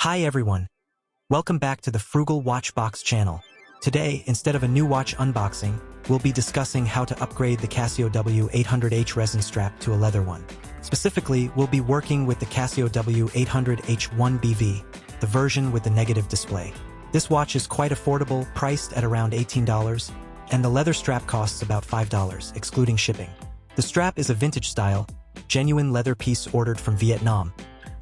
Hi everyone, welcome back to the Frugal Watch Box channel. Today, instead of a new watch unboxing, we'll be discussing how to upgrade the Casio W-800H resin strap to a leather one. Specifically, we'll be working with the Casio W-800H-1BV, the version with the negative display. This watch is quite affordable, priced at around $18, and the leather strap costs about $5, excluding shipping. The strap is a vintage style, genuine leather piece ordered from Vietnam,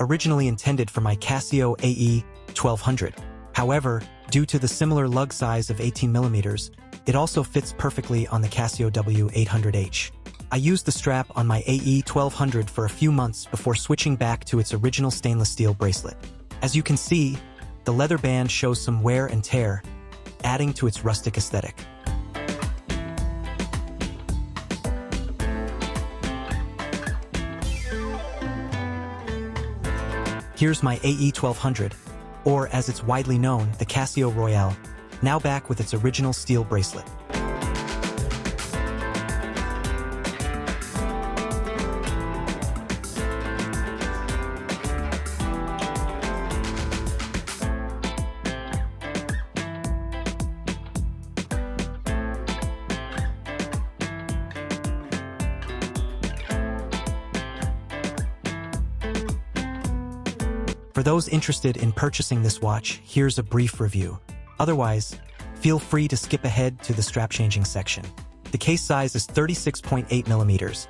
originally intended for my Casio AE-1200. However, due to the similar lug size of 18mm, it also fits perfectly on the Casio W-800H. I used the strap on my AE-1200 for a few months before switching back to its original stainless steel bracelet. As you can see, the leather band shows some wear and tear, adding to its rustic aesthetic. Here's my AE-1200, or as it's widely known, the Casio Royale, now back with its original steel bracelet. For those interested in purchasing this watch, here's a brief review. Otherwise, feel free to skip ahead to the strap changing section. The case size is 36.8mm.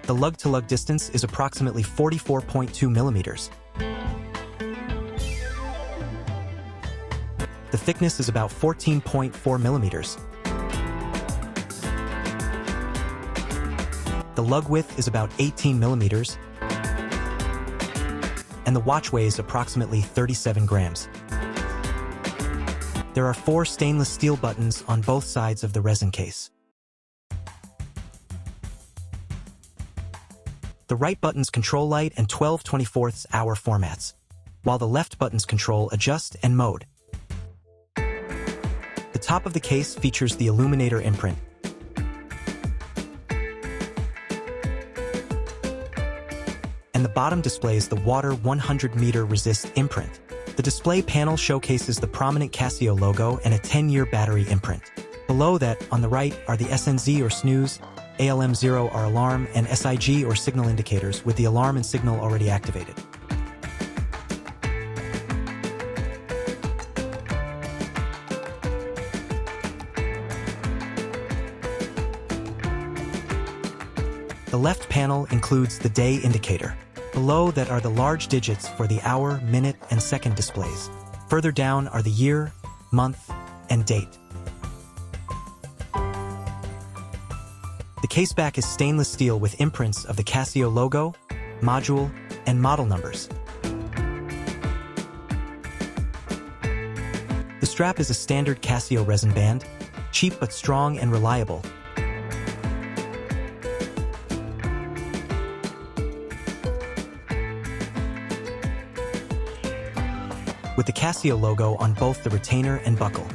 The lug-to-lug distance is approximately 44.2mm. The thickness is about 14.4mm. The lug width is about 18mm, and the watch weighs approximately 37 grams. There are 4 stainless steel buttons on both sides of the resin case. The right buttons control light and 12/24-hour formats, while the left buttons control adjust and mode. The top of the case features the Illuminator imprint, and the bottom displays the water 100-meter resist imprint. The display panel showcases the prominent Casio logo and a 10-year battery imprint. Below that, on the right, are the SNZ or snooze, ALM0 or alarm, and SIG or signal indicators with the alarm and signal already activated. The left panel includes the day indicator. Below that are the large digits for the hour, minute, and second displays. Further down are the year, month, and date. The case back is stainless steel with imprints of the Casio logo, module, and model numbers. The strap is a standard Casio resin band, cheap but strong and reliable. With the Casio logo on both the retainer and buckle.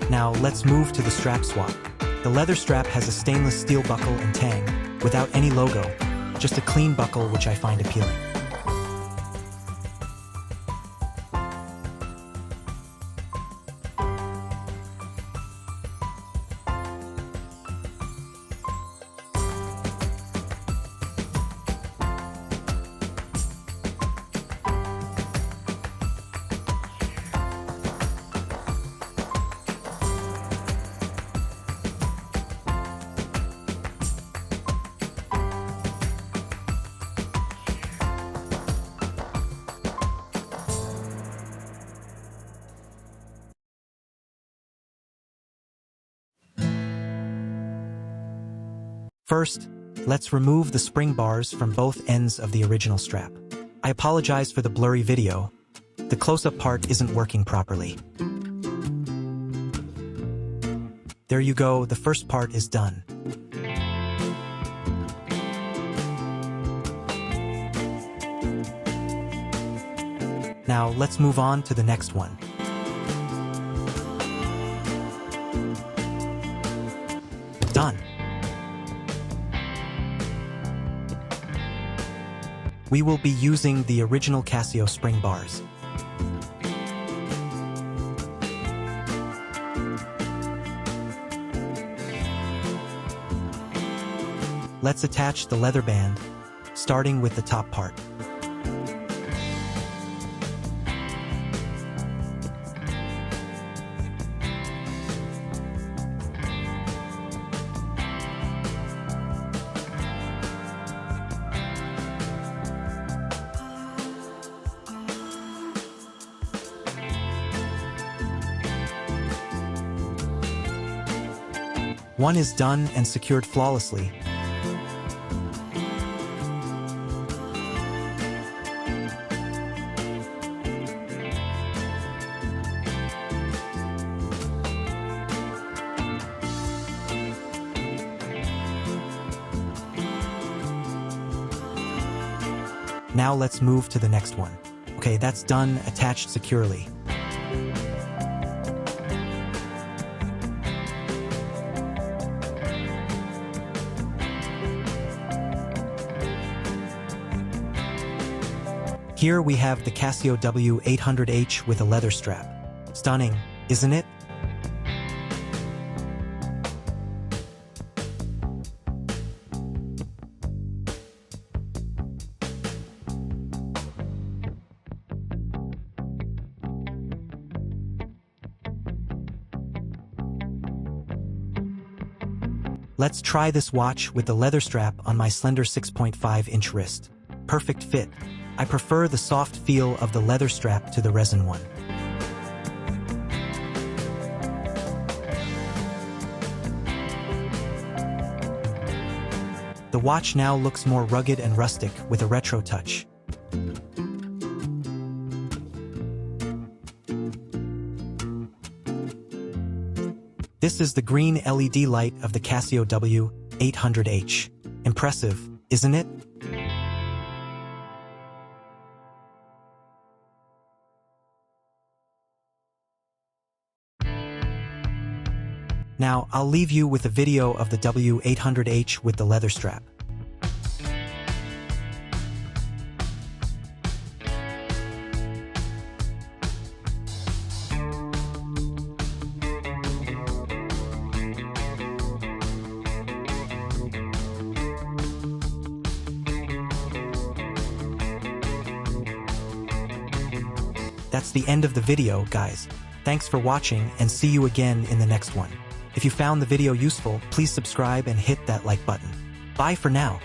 Now let's move to the strap swap. The leather strap has a stainless steel buckle and tang, without any logo, just a clean buckle which I find appealing. First, let's remove the spring bars from both ends of the original strap. I apologize for the blurry video. The close-up part isn't working properly. There you go, the first part is done. Now let's move on to the next one. Done. We will be using the original Casio spring bars. Let's attach the leather band, starting with the top part. One is done and secured flawlessly. Now let's move to the next one. Okay, that's done, attached securely. Here we have the Casio W-800H with a leather strap. Stunning, isn't it? Let's try this watch with the leather strap on my slender 6.5-inch wrist. Perfect fit. I prefer the soft feel of the leather strap to the resin one. The watch now looks more rugged and rustic with a retro touch. This is the green LED light of the Casio W-800H. Impressive, isn't it? Now, I'll leave you with a video of the W-800H with the leather strap. That's the end of the video, guys. Thanks for watching and see you again in the next one. If you found the video useful, please subscribe and hit that like button. Bye for now.